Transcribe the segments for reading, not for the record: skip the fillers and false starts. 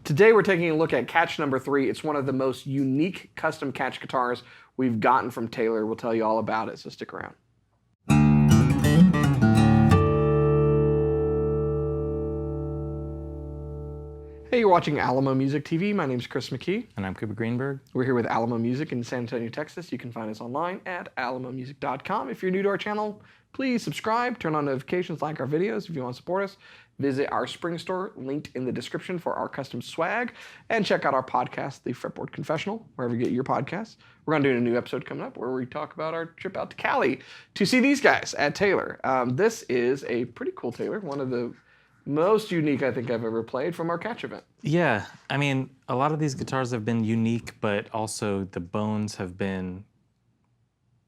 Today we're taking a look at catch number 3. It's one of the most unique custom catch guitars we've gotten from Taylor. We'll tell you all about it, so stick around. Hey, you're watching Alamo Music TV. My name's Chris McKee. And I'm Cooper Greenberg. We're here with Alamo Music in San Antonio, Texas. You can find us online at alamomusic.com. If you're new to our channel, please subscribe, turn on notifications, like our videos. If you want to support us, visit our spring store, linked in the description for our custom swag, and check out our podcast, the Fretboard Confessional, wherever you get your podcasts. We're going to do a new episode coming up where we talk about our trip out to Cali to see these guys at Taylor. This is a pretty cool Taylor, one of the most unique I think I've ever played from our catch event. Yeah, I mean, a lot of these guitars have been unique, but also the bones have been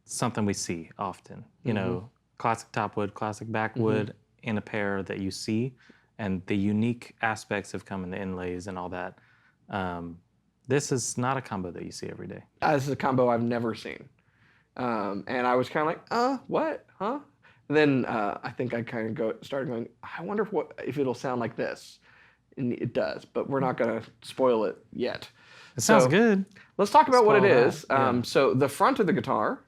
something we see often. You know, classic top wood, classic backwood in a pair that you see, and the unique aspects have come in the inlays and all that. This is not a combo that you see every day. This is a combo I've never seen. And I was kind of like, what, huh? And then I think I kind of started going, I wonder if it'll sound like this. And it does, but we're not going to spoil it yet. It sounds good. Let's talk about what it is. Yeah. So the front of the guitar.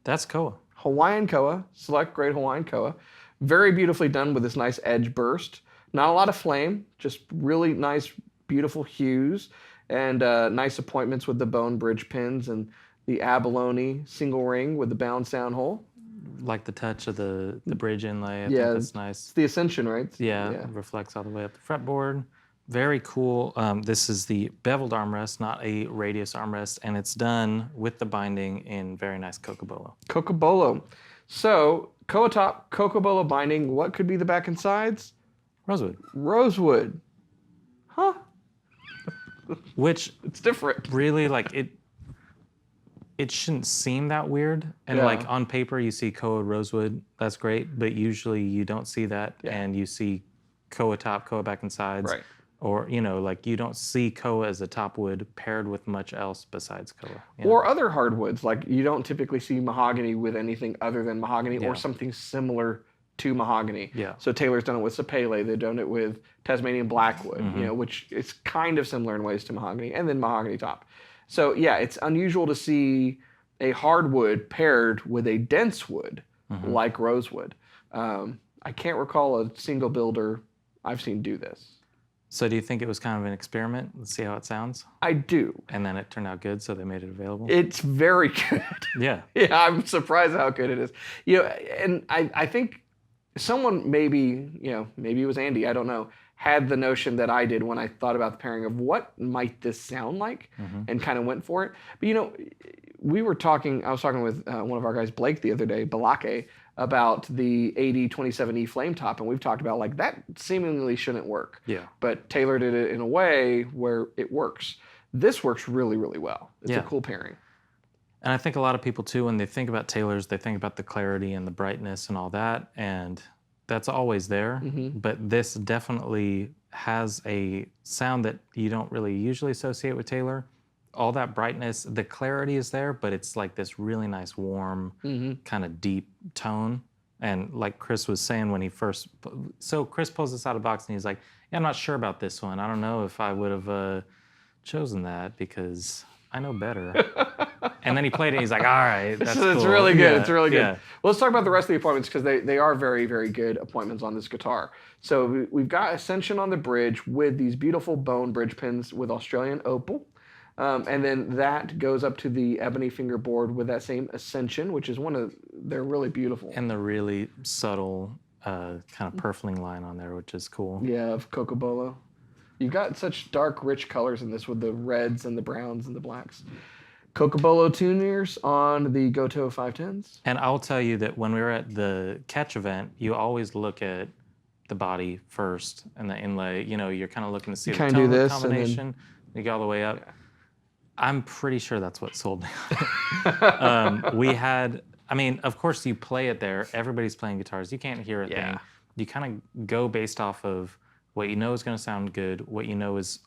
That's koa. Hawaiian koa, select grade Hawaiian koa. Very beautifully done with this nice edge burst. Not a lot of flame, just really nice, beautiful hues. And nice appointments with the bone bridge pins and the abalone single ring with the bounce down hole. Like the touch of the bridge inlay. I think that's nice. It's the Ascension, right? Yeah, it reflects all the way up the fretboard. Very cool. This is the beveled armrest, not a radius armrest, and it's done with the binding in very nice cocobolo. Cocobolo. So, koa top, cocobolo binding. What could be the back and sides? Rosewood. Rosewood. Huh? Which it's different. Really, like it shouldn't seem that weird. And like on paper, you see koa rosewood, that's great, but usually you don't see that, and you see koa top, koa back and sides. Right. Or, you know, like you don't see koa as a top wood paired with much else besides koa. Or other hardwoods, like you don't typically see mahogany with anything other than mahogany or something similar to mahogany. Yeah. So Taylor's done it with sapele, they've done it with Tasmanian blackwood, you know, which is kind of similar in ways to mahogany, and then mahogany top. So yeah, it's unusual to see a hardwood paired with a dense wood like rosewood. I can't recall a single builder I've seen do this. So do you think it was kind of an experiment? Let's see how it sounds. I do. And then it turned out good, so they made it available? It's very good. Yeah. Yeah, I'm surprised how good it is. You know, and I think someone maybe it was Andy, I don't know, had the notion that I did when I thought about the pairing of what might this sound like and kind of went for it. But you know, I was talking with one of our guys, Blake, the other day, Balake, about the AD27E flame top, and we've talked about like that seemingly shouldn't work. Yeah. But Taylor did it in a way where it works. This works really, really well. It's a cool pairing. And I think a lot of people too, when they think about Taylors, they think about the clarity and the brightness and all that, and that's always there. But this definitely has a sound that you don't really usually associate with Taylor. All that brightness, the clarity is there, but it's like this really nice, warm, kind of deep tone. And like Chris was saying when he so Chris pulls this out of the box and he's like, yeah, I'm not sure about this one. I don't know if I would have chosen that because I know better. And then he played it and he's like, all right, that's cool. It's really good. Yeah, it's really good. yeah. Well, let's talk about the rest of the appointments because they are very, very good appointments on this guitar. So we've got Ascension on the bridge with these beautiful bone bridge pins with Australian opal. And then that goes up to the ebony fingerboard with that same Ascension, which is they're really beautiful. And the really subtle kind of purfling line on there, which is cool. Yeah, of Cocobolo. You've got such dark, rich colors in this with the reds and the browns and the blacks. Cocobolo tuners on the Goto 510s. And I'll tell you that when we were at the catch event, you always look at the body first and the inlay. You know, you're kind of looking to see the tone combination. You go all the way up. Yeah. I'm pretty sure that's what sold me. I mean, of course you play it there. Everybody's playing guitars. You can't hear a thing. You kind of go based off of what you know is going to sound good, what you know is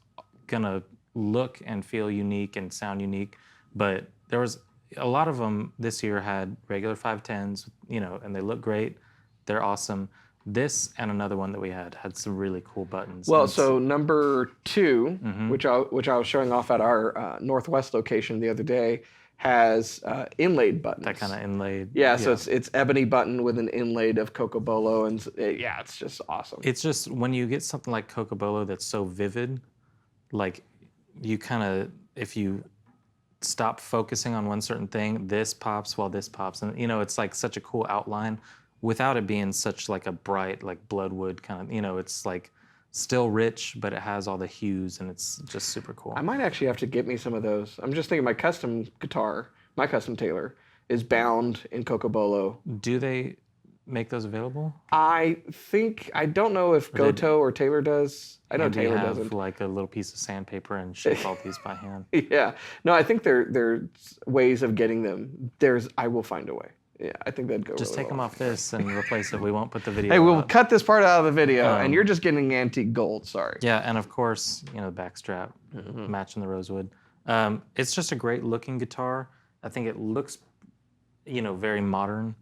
going to look and feel unique and sound unique. But there was a lot of them this year had regular 510s, you know, and they look great. They're awesome. This and another one that we had some really cool buttons. Well, And so number 2, Mm-hmm. which I was showing off at our Northwest location the other day, has inlaid buttons. that kind of inlaid. Yeah, so it's ebony button with an inlaid of Cocobolo, and yeah, it's just awesome. It's just when you get something like Cocobolo that's so vivid, like you kind of, if you stop focusing on one certain thing, this pops while this pops, and it's like such a cool outline without it being such like a bright like bloodwood kind of, it's like still rich, but it has all the hues, and it's just super cool. I might actually have to get me some of those. I'm just thinking my custom guitar, my custom Taylor, is bound in Cocobolo. Do they make those available? I don't know if Goto or Taylor does. I know Maybe Taylor have doesn't. like a little piece of sandpaper and shape all these by hand. Yeah. No, I think there's ways of getting them. I will find a way. Yeah, I think that'd go Just really take them well. off this and replace it. We won't put the video Hey, we'll up. cut this part out of the video, and you're just getting antique gold. Sorry. Yeah, and of course, the back strap matching the rosewood. It's just a great looking guitar. I think it looks, very modern,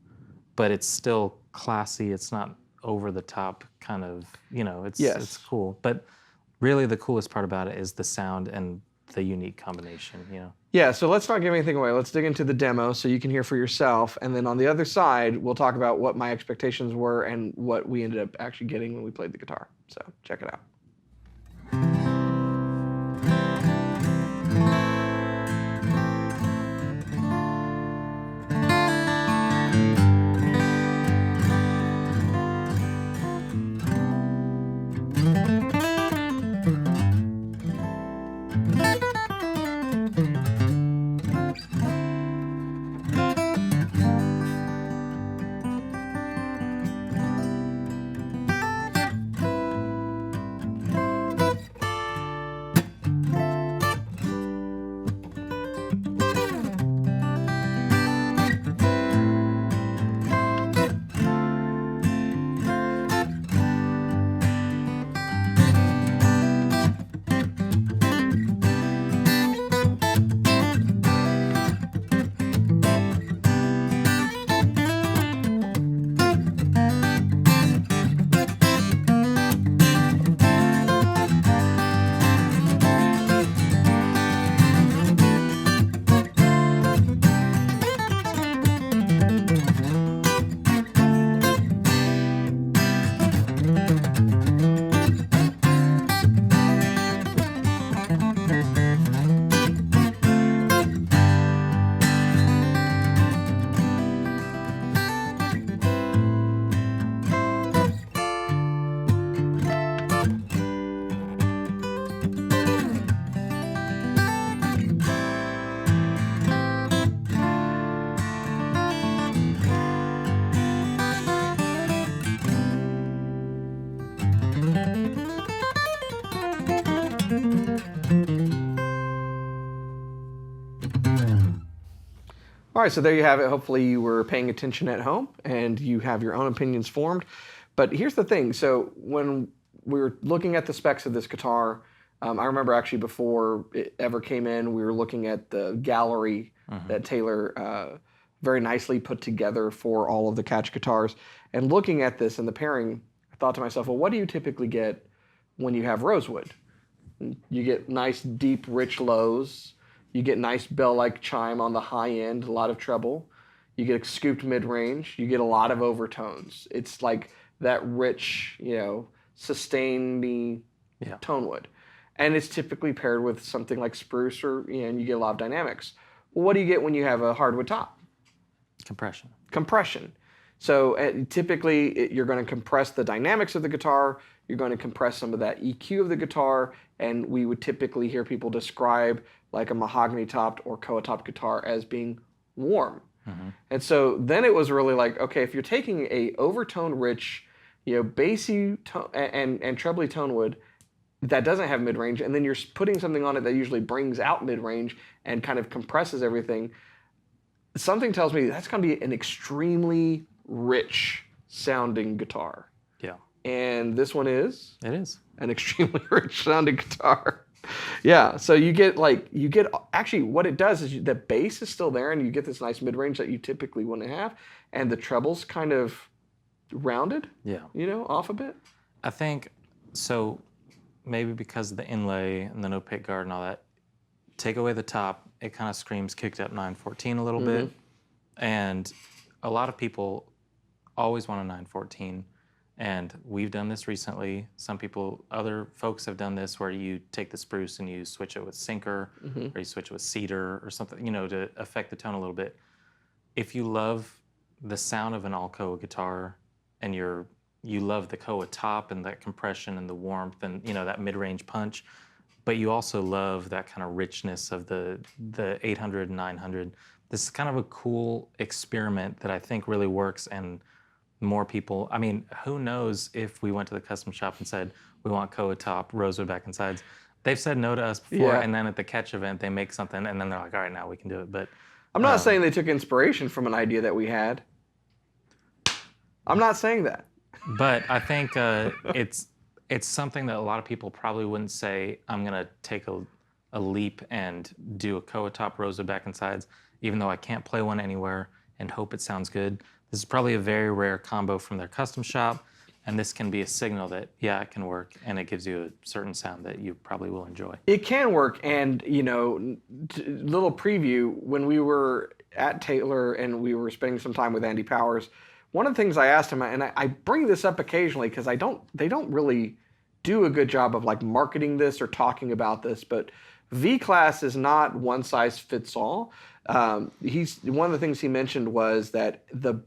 but it's still classy. It's not over the top kind of, it's cool. But really the coolest part about it is the sound and the unique combination, Yeah, so let's not give anything away. Let's dig into the demo so you can hear for yourself. And then on the other side, we'll talk about what my expectations were and what we ended up actually getting when we played the guitar. So check it out. All right, so there you have it. Hopefully you were paying attention at home and you have your own opinions formed. But here's the thing. So when we were looking at the specs of this guitar, I remember actually before it ever came in, we were looking at the gallery that Taylor very nicely put together for all of the Catch guitars. And looking at this and the pairing, I thought to myself, well, what do you typically get when you have rosewood? You get nice, deep, rich lows. You get nice bell-like chime on the high end, a lot of treble. You get a scooped mid-range. You get a lot of overtones. It's like that rich, sustained Tonewood. And it's typically paired with something like spruce and you get a lot of dynamics. Well, what do you get when you have a hardwood top? Compression. So typically you're going to compress the dynamics of the guitar. You're going to compress some of that EQ of the guitar. And we would typically hear people describe like a mahogany topped or koa topped guitar as being warm. And so then it was really like, okay, if you're taking a overtone rich, bassy and trebly Tonewood that doesn't have mid-range, and then you're putting something on it that usually brings out mid-range and kind of compresses everything, something tells me that's going to be an extremely rich sounding guitar. Yeah. And this one is? It is. An extremely rich sounding guitar. Yeah, so you get actually what it does is the bass is still there and you get this nice mid-range that you typically wouldn't have, and the trebles kind of rounded. Yeah. You know, off a bit. I think so. Maybe because of the inlay and the no pick guard and all that. Take away the top, it kind of screams kicked up 914 a little bit, and a lot of people always want a 914. And we've done this recently. Other folks have done this where you take the spruce and you switch it with sinker, or you switch it with cedar or something, you know, to affect the tone a little bit. If you love the sound of an all-Koa guitar and you love the Koa top and that compression and the warmth and, you know, that mid-range punch, but you also love that kind of richness of the 800 and 900, this is kind of a cool experiment that I think really works, and more people, I mean, who knows if we went to the custom shop and said, we want Koa top, rosewood back and sides. They've said no to us before, and then at the catch event, they make something, and then they're like, all right, now we can do it. But I'm not saying they took inspiration from an idea that we had. I'm not saying that. But I think it's something that a lot of people probably wouldn't say, I'm going to take a leap and do a Koa top, rosewood back and sides, even though I can't play one anywhere and hope it sounds good. This is probably a very rare combo from their custom shop, and this can be a signal that, yeah, it can work, and it gives you a certain sound that you probably will enjoy. It can work, and, you know, little preview, when we were at Taylor and we were spending some time with Andy Powers, one of the things I asked him, and I bring this up occasionally because they don't really do a good job of like marketing this or talking about this, but V-Class is not one size fits all. One of the things he mentioned was that the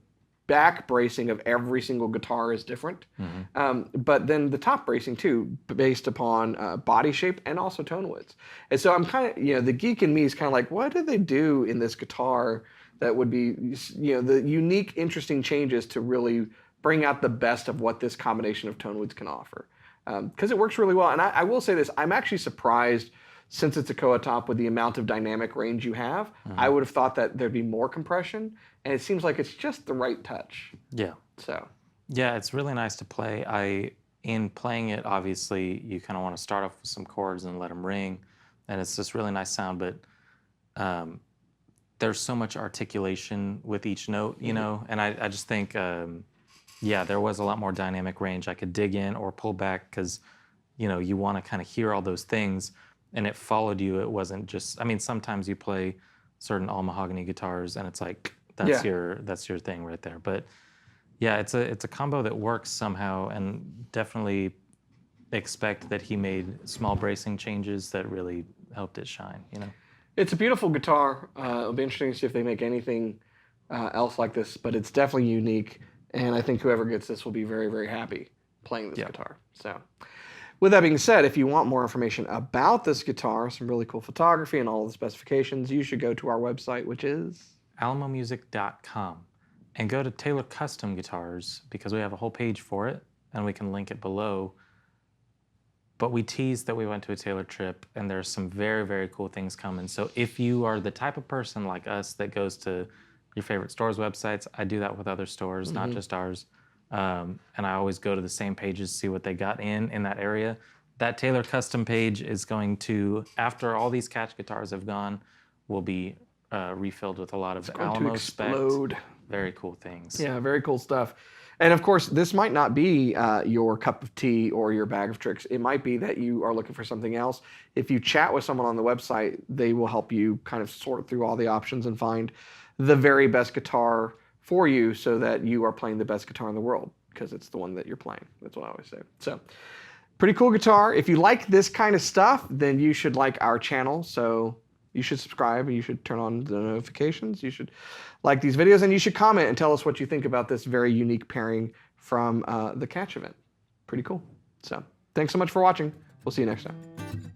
back bracing of every single guitar is different, but then the top bracing too, based upon body shape and also tone widths. And so I'm kind of, you know, the geek in me is kind of like, what did they do in this guitar that would be, you know, the unique, interesting changes to really bring out the best of what this combination of tone widths can offer? Because it works really well. And I will say this, I'm actually surprised, since it's a Koa top, with the amount of dynamic range you have. I would have thought that there'd be more compression, and it seems like it's just the right touch. Yeah. So. Yeah, it's really nice to play. In playing it, obviously, you kind of want to start off with some chords and let them ring, and it's this really nice sound, but there's so much articulation with each note, you know, and I just think, yeah, there was a lot more dynamic range. I could dig in or pull back because, you know, you want to kind of hear all those things, and it followed you. It wasn't just, I mean, sometimes you play certain all mahogany guitars and it's like, that's your thing right there. But yeah, it's a combo that works somehow, and definitely expect that he made small bracing changes that really helped it shine, you know. It's a beautiful guitar. It'll be interesting to see if they make anything else like this, but it's definitely unique, and I think whoever gets this will be very, very happy playing this guitar. So, with that being said, if you want more information about this guitar, some really cool photography and all of the specifications, you should go to our website, which is alamomusic.com, and go to Taylor Custom Guitars, because we have a whole page for it, and we can link it below. But we teased that we went to a Taylor trip, and there's some very, very cool things coming. So if you are the type of person like us that goes to your favorite stores' websites, I do that with other stores, not just ours. And I always go to the same pages, see what they got in that area. That Taylor Custom page is going to, after all these catch guitars have gone, will be refilled with a lot of Alamo spec. Very cool things. Yeah, very cool stuff. And of course, this might not be your cup of tea or your bag of tricks. It might be that you are looking for something else. If you chat with someone on the website, they will help you kind of sort through all the options and find the very best guitar for you, so that you are playing the best guitar in the world, because it's the one that you're playing. That's what I always say. So, pretty cool guitar. If you like this kind of stuff, then you should like our channel. So you should subscribe, you should turn on the notifications, you should like these videos, and you should comment and tell us what you think about this very unique pairing from the catch event. Pretty cool. So thanks so much for watching. We'll see you next time.